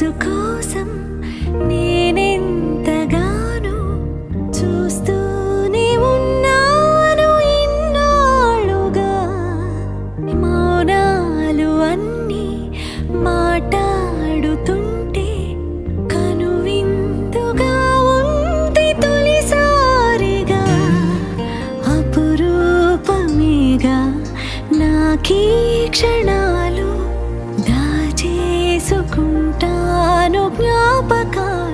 రోజు కోసం నేనెంతగానో చూస్తూనే ఉన్నాను ఇన్నాళ్ళుగా. మౌనాలు అన్నీ మాట్లాడుతుంటే కనువిందుగా ఉంది తొలిసారిగా. అపురూపమేగా నాకీ క్షణాలు, దాచేసుకుంటాను జ్ఞాపకాలు.